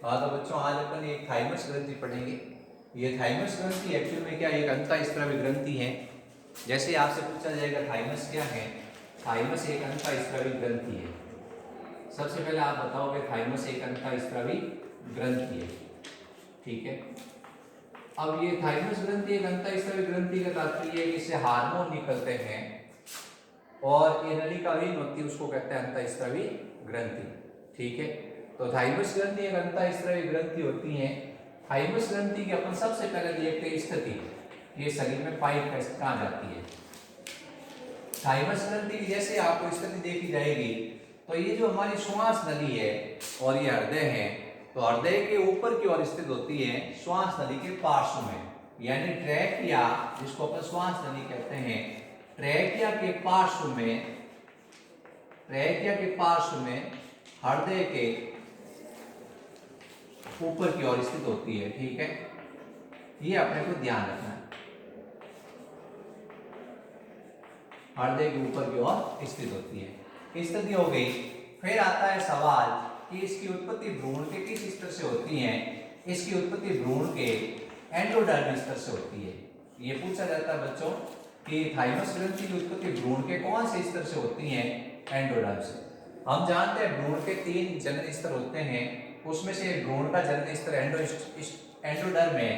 हाँ तो बच्चों आज अपन एक थाइमस ग्रंथि पढ़ेंगे। ये थाइमस ग्रंथि एक्चुअल में क्या एक अंतःस्रावी ग्रंथि है। जैसे आपसे पूछा जाएगा थाइमस क्या है, थाइमस एक अंतःस्रावी ग्रंथि है। सबसे पहले आप बताओगे थाइमस एक अंतःस्रावी ग्रंथि है, ठीक है। अब ये थाइमस ग्रंथि एक अंतःस्रावी ग्रंथि का तात्पर्य है कि इससे हार्मोन निकलते हैं और ये नलिकाहीन होती है, उसको कहते हैं अंतःस्रावी ग्रंथि, ठीक है। तो थाइमस ग्रंथि एक अंतःस्रावी ग्रंथि होती है। थाइमस ग्रंथि की अपन सबसे पहले देखते हैं स्थिति, ये शरीर में पाई कहाँ जाती है। थाइमस ग्रंथि की जैसे आपको स्थिति देखी जाएगी तो ये जो हमारी श्वास नली है और ये हृदय है, तो हृदय के ऊपर की ओर स्थित होती है श्वास नली के पार्श्व में, यानी ट्रैकिया, जिसको अपन श्वास नली कहते हैं, ट्रैकिया के पार्श्व में, ट्रैकिया के पार्श्व में हृदय के ऊपर की ओर स्थित होती है, ठीक है। ये अपने को ध्यान रखना है, हृदय के ऊपर की ओर स्थित होती है। स्थिति हो गई। फिर आता है सवाल कि इसकी उत्पत्ति भ्रूण के किस स्तर से होती है। इसकी उत्पत्ति भ्रूण के एंडोडर्म स्तर से होती है। ये पूछा जाता है बच्चों कि थाइमस ग्रंथि की उत्पत्ति भ्रूण के कौन से स्तर से होती है, एंडोडर्म से। हम जानते हैं भ्रूण के 3 जनन स्तर होते हैं, उसमें से भ्रूण का जनन स्तर एंडोडर्म है।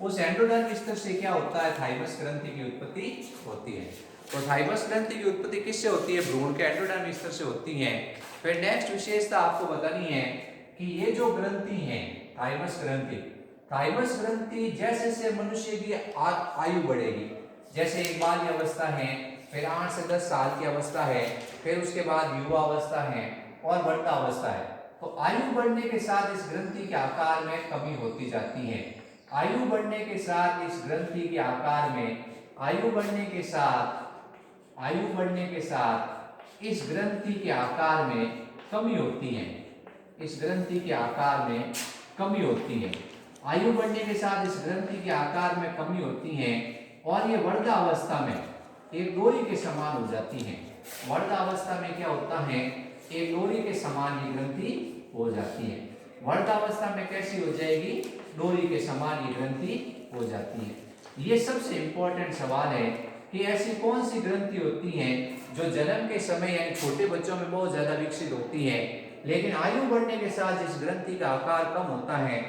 उस एंडोडर्म स्तर से क्या होता है, थाइमस ग्रंथि की उत्पत्ति होती है। तो थाइमस ग्रंथि की उत्पत्ति किससे होती है, भ्रूण के एंडोडर्म स्तर से होती है। फिर नेक्स्ट विशेषता आपको बतानी है कि ये जो ग्रंथि है थाइमस ग्रंथि, थाइमस ग्रंथि जैसे जैसे मनुष्य की आयु बढ़ेगी, जैसे एक बाल की अवस्था है, फिर 8 से 10 साल की अवस्था है, फिर उसके बाद युवा अवस्था है और वृद्ध अवस्था है, तो आयु बढ़ने के साथ इस ग्रंथि के आकार में कमी होती जाती है। आयु बढ़ने के साथ इस ग्रंथि के आकार में, आयु बढ़ने के साथ, आयु बढ़ने के साथ इस ग्रंथि के आकार में कमी होती है। इस ग्रंथि के आकार में कमी होती है। आयु बढ़ने के साथ इस ग्रंथि के आकार में कमी होती है और ये वृद्धावस्था में एक डोरी के समान हो जाती है। वृद्धावस्था में क्या होता है, एक डोरी के समान ये ग्रंथि हो जाती है। वृद्धावस्था में कैसी हो जाएगी, डोरी के समान ये ग्रंथि हो जाती है। ये सबसे इंपॉर्टेंट सवाल है कि ऐसी कौन सी ग्रंथि होती है जो जन्म के समय यानी छोटे बच्चों में बहुत ज्यादा विकसित होती है, लेकिन आयु बढ़ने के साथ इस ग्रंथि का आकार कम होता है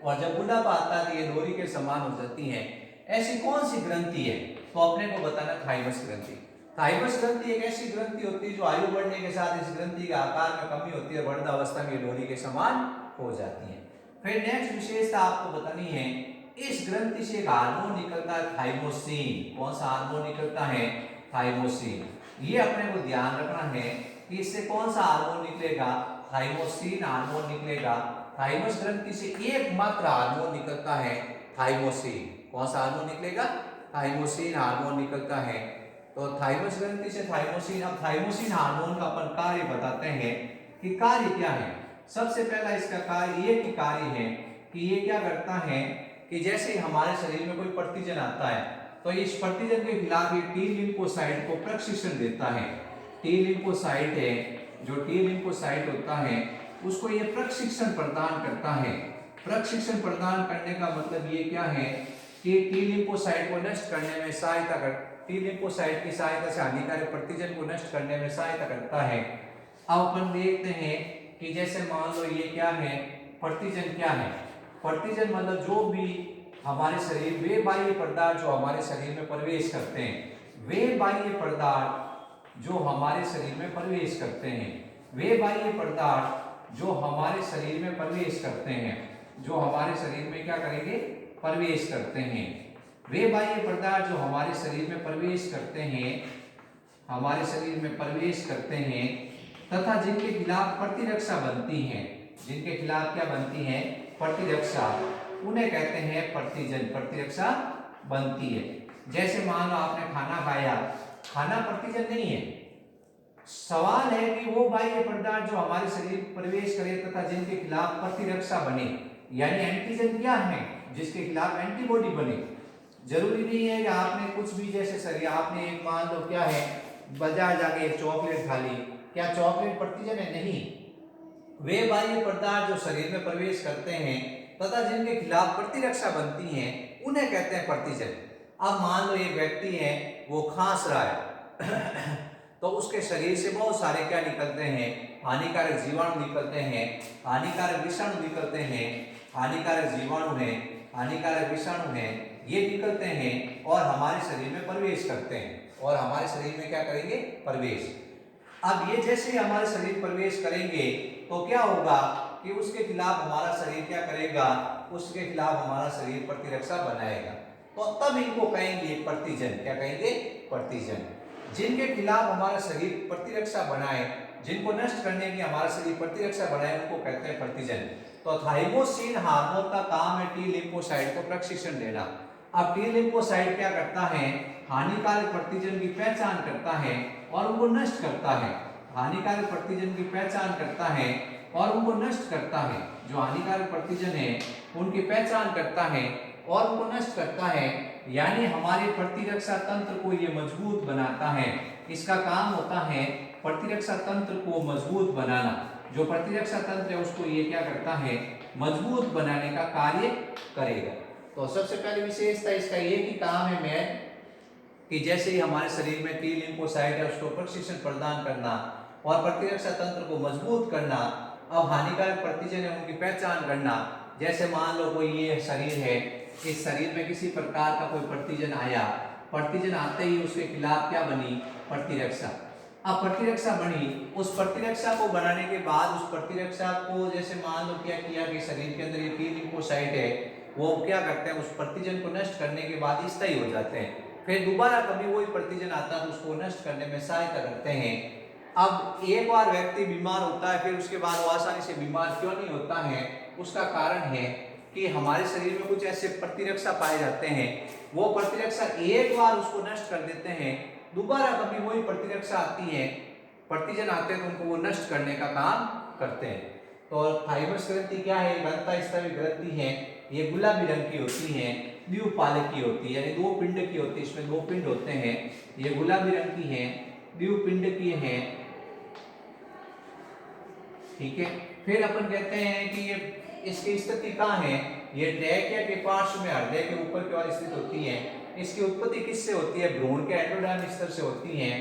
और जब बुढ़ापा आता है तो ये डोरी के समान हो जाती है। ऐसी कौन सी ग्रंथि है, तो अपने को बताना थाइमस ग्रंथि। थाइमस ग्रंथि एक ऐसी ग्रंथि होती है जो आयु बढ़ने के साथ इस ग्रंथि के आकार में कमी होती है, वृद्धावस्था में डोरी के समान हो जाती है। फिर नेक्स्ट विशेषता आपको बतानी है, इस ग्रंथि से एक हार्मोन निकलता है थाइमोसिन। कौन सा हार्मोन निकलता है, थाइमोसिन। ये अपने को ध्यान रखना है कि इससे कौन सा हार्मोन निकलेगा, थाइमोसिन हार्मोन निकलेगा। थाइमस ग्रंथि से एकमात्र हार्मोन निकलता है थाइमोसिन। कौन सा हार्मोन निकलेगा, थाइमोसिन हार्मोन निकलता है। तो थाइमस ग्रंथि से थाइमोसिन। अब थाइमोसिन हार्मोन का अपन कार्य बताते हैं कि कार्य क्या है। सबसे पहला इसका कार्य ये कि कार्य है कि ये क्या करता है कि जैसे हमारे शरीर में कोई प्रतिजन आता है तो इस प्रतिजन के खिलाफ ये टी लिम्फोसाइट को प्रशिक्षण देता है। टी लिम्फोसाइट है, जो टी लिम्फोसाइट होता है उसको ये प्रशिक्षण प्रदान करता है। प्रशिक्षण प्रदान करने का मतलब ये क्या है कि टी लिम्फोसाइट को नष्ट करने में सहायता कर, टी लिम्फोसाइट की सहायता से हानिकारक प्रतिजन को नष्ट करने में सहायता करता है। अब अपन देखते हैं कि जैसे मान लो ये क्या है, प्रतिजन क्या है। प्रतिजन मतलब जो भी हमारे शरीर, वे बाह्य पदार्थ जो हमारे शरीर में प्रवेश करते हैं, वे बाह्य पदार्थ जो हमारे शरीर में प्रवेश करते हैं, वे बाह्य पदार्थ जो हमारे शरीर में प्रवेश करते हैं, जो हमारे शरीर में क्या करेंगे, प्रवेश करते हैं। वे बाह्य पदार्थ जो हमारे शरीर में प्रवेश करते हैं, हमारे शरीर में प्रवेश करते हैं तथा जिनके खिलाफ प्रतिरक्षा बनती है, जिनके खिलाफ क्या बनती है, प्रतिरक्षा, उन्हें कहते हैं प्रतिजन। प्रतिरक्षा बनती है। जैसे मान लो आपने खाना खाया, खाना प्रतिजन नहीं है। सवाल है कि वो बाह्य पदार्थ जो हमारे शरीर में प्रवेश करे तथा जिनके खिलाफ प्रतिरक्षा बने, यानी एंटीजन क्या है, जिसके खिलाफ एंटीबॉडी बने। जरूरी नहीं है कि आपने कुछ भी, जैसे शरीर आपने एक मान लो क्या है, बाजार जाके एक चॉकलेट खा ली, क्या चॉकलेट प्रतिजन है, नहीं। वे बाह्य पदार्थ जो शरीर में प्रवेश करते हैं तथा जिनके खिलाफ प्रतिरक्षा बनती है उन्हें कहते हैं प्रतिजन। अब मान लो एक व्यक्ति है, वो खांस रहा है तो उसके शरीर से बहुत सारे क्या निकलते हैं, हानिकारक जीवाणु निकलते हैं, हानिकारक विषाणु निकलते हैं, हानिकारक जीवाणु हैं, हानिकारक विषाणु हैं, ये निकलते हैं और हमारे शरीर में प्रवेश करते हैं और हमारे शरीर में क्या करेंगे, प्रवेश। अब ये जैसे हमारे शरीर प्रवेश करेंगे तो क्या होगा कि उसके खिलाफ हमारा शरीर क्या करेगा, उसके खिलाफ हमारा शरीर प्रतिरक्षा बनाएगा। तो तब इनको कहेंगे प्रतिजन। क्या कहेंगे, प्रतिजन। जिनके खिलाफ हमारा शरीर प्रतिरक्षा बनाए, जिनको नष्ट करने की हमारा शरीर प्रतिरक्षा बनाए, उनको कहते हैं प्रतिजन। तो थाइमोसिन हार्मोन का काम है टी लिम्फोसाइट को प्रशिक्षण देना। अब टी लिम्फोसाइट क्या करता है, हानिकारक प्रतिजन की पहचान करता है और उनको नष्ट करता है। हानिकारक प्रतिजन की पहचान करता है और उनको नष्ट करता है। जो हानिकारक प्रतिजन है उनकी पहचान करता है और उनको नष्ट करता है, यानी हमारे प्रतिरक्षा तंत्र को ये मजबूत बनाता है। इसका काम होता है प्रतिरक्षा तंत्र को मजबूत बनाना। जो प्रतिरक्षा तंत्र है उसको ये क्या करता है, मजबूत बनाने का कार्य करेगा। तो सबसे पहली विशेषता इसका ये की काम है मेन कि जैसे ही हमारे शरीर में टी लिम्फोसाइट है उसको प्रशिक्षण प्रदान करना और प्रतिरक्षा तंत्र को मजबूत करना। अब हानिकारक प्रतिजन है उनकी पहचान करना। जैसे मान लो कोई ये शरीर है, इस शरीर में किसी प्रकार का कोई प्रतिजन आया, प्रतिजन आते ही उसके खिलाफ क्या बनी, प्रतिरक्षा। अब प्रतिरक्षा बनी, उस प्रतिरक्षा को बनाने के बाद उस प्रतिरक्षा को जैसे मान लो क्या किया कि शरीर के अंदर ये टी लिम्फोसाइट है, वो क्या करते हैं, उस प्रतिजन को नष्ट करने के बाद स्थायी हो जाते हैं। फिर दोबारा कभी वही प्रतिजन आता है तो उसको नष्ट करने में सहायता करते हैं। अब एक बार व्यक्ति बीमार होता है, फिर उसके बाद वो आसानी से बीमार क्यों नहीं होता है, उसका कारण है कि हमारे शरीर में कुछ ऐसे प्रतिरक्षा पाए जाते हैं, वो प्रतिरक्षा एक बार उसको नष्ट कर देते हैं, दोबारा कभी वही प्रतिरक्षा आती है, प्रतिजन आते हैं तो उनको वो नष्ट करने का काम करते हैं। तो थाइमस ग्रंथि क्या है, घनता स्तरीय ग्रंथि है। ये गुलाबी रंग की होती है, द्विपालक की होती है, यानी दो पिंड की होती है, इसमें दो पिंड होते हैं। ये गुलाबी रंग की है, द्विपिंड की है, ठीक है। फिर अपन कहते हैं कि ये इसकी स्थिति कहाँ है, ये ट्रैकिया के पार्श्व में हृदय के ऊपर की ओर स्थित होती है। इसकी उत्पत्ति किससे होती है, भ्रूण के एंडोडर्म स्तर से होती है।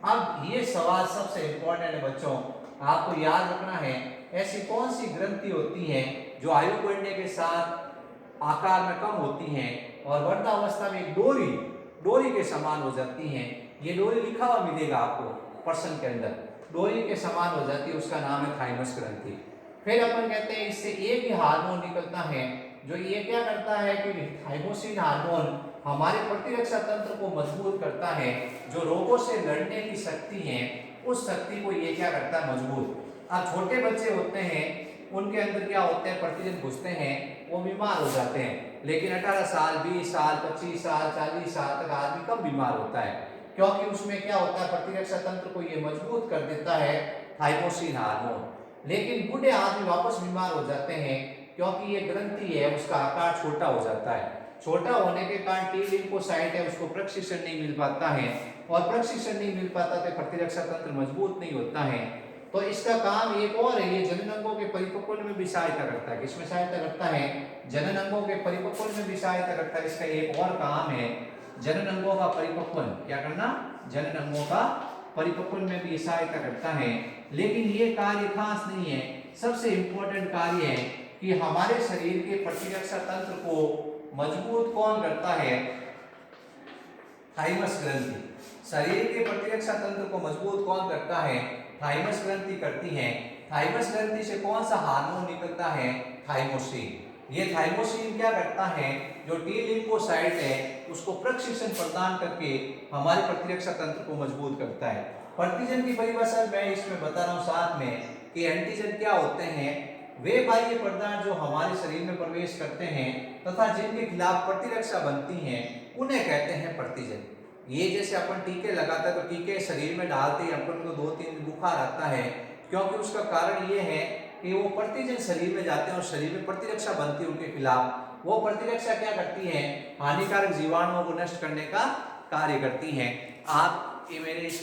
अब ये सवाल सबसे इंपॉर्टेंट है बच्चों, आपको याद रखना है, ऐसी कौन सी ग्रंथि होती है जो आयु बढ़ने के साथ आकार में कम होती हैं और वृद्धावस्था में डोरी के समान हो जाती हैं। ये डोरी लिखा हुआ मिलेगा आपको प्रश्न के अंदर, डोरी के समान हो जाती है, उसका नाम है थाइमस ग्रंथि। फिर अपन कहते हैं इससे एक ही हार्मोन निकलता है, जो ये क्या करता है कि थाइमोसिन हार्मोन हमारे प्रतिरक्षा तंत्र को मजबूत करता है। जो रोगों से लड़ने की शक्ति है उस शक्ति को ये क्या करता है, मजबूत। अब छोटे बच्चे होते हैं, उनके अंदर क्या होते हैं, प्रतिजन घुसते हैं, वो बीमार हो जाते हैं। लेकिन 18 साल 20 साल 25 साल 40 साल तक आदमी कब बीमार होता है, क्योंकि उसमें क्या होता है, प्रतिरक्षा तंत्र को ये मजबूत कर देता है थाइमोसिन हार्मोन। लेकिन बूढ़े आदमी वापस बीमार हो जाते हैं, क्योंकि ये ग्रंथि है उसका आकार छोटा हो जाता है। छोटा होने के कारण टी लिम्फोसाइट है उसको प्रशिक्षण नहीं मिल पाता है, और प्रशिक्षण नहीं मिल पाता तो प्रतिरक्षा तंत्र मजबूत नहीं होता है। तो इसका काम एक और है, ये जनन अंगों के परिपक्वन में भी सहायता करता है। किसमें सहायता करता है, जनन अंगों के परिपक्वन में भी सहायता करता है। इसका एक और काम है जनन अंगों का परिपक्वन, क्या करना, जनन अंगों का परिपक्वन में भी सहायता करता है। लेकिन ये कार्य खास नहीं है, सबसे इंपॉर्टेंट कार्य है कि हमारे शरीर के प्रतिरक्षा तंत्र को मजबूत कौन करता है, थाइमस ग्रंथि। शरीर के प्रतिरक्षा तंत्र को मजबूत कौन करता है, थाइमस ग्रंथि करती है। थाइमस ग्रंथि से कौन सा हार्मोन निकलता है, थाइमोसिन। ये थाइमोसिन क्या करता है, जो टी लिम्फोसाइट है उसको प्रशिक्षण प्रदान करके हमारे प्रतिरक्षा तंत्र को मजबूत करता है। प्रतिजन की परिभाषा मैं इसमें बता रहा हूँ साथ में कि एंटीजन क्या होते हैं, वे बाह्य पदार्थ जो हमारे शरीर में प्रवेश करते हैं तथा जिनके खिलाफ प्रतिरक्षा बनती हैं उन्हें कहते हैं प्रतिजन। ये जैसे अपन टीके लगाते हैं तो टीके शरीर में डालते ही अपन को 2-3 दिन बुखार आता है, क्योंकि उसका कारण ये है कि वो प्रतिजन शरीर में जाते हैं और शरीर में प्रतिरक्षा बनती है उनके खिलाफ। वो प्रतिरक्षा क्या करती है, हानिकारक जीवाणुओं को नष्ट करने का कार्य करती हैं। आप ये मेरे इस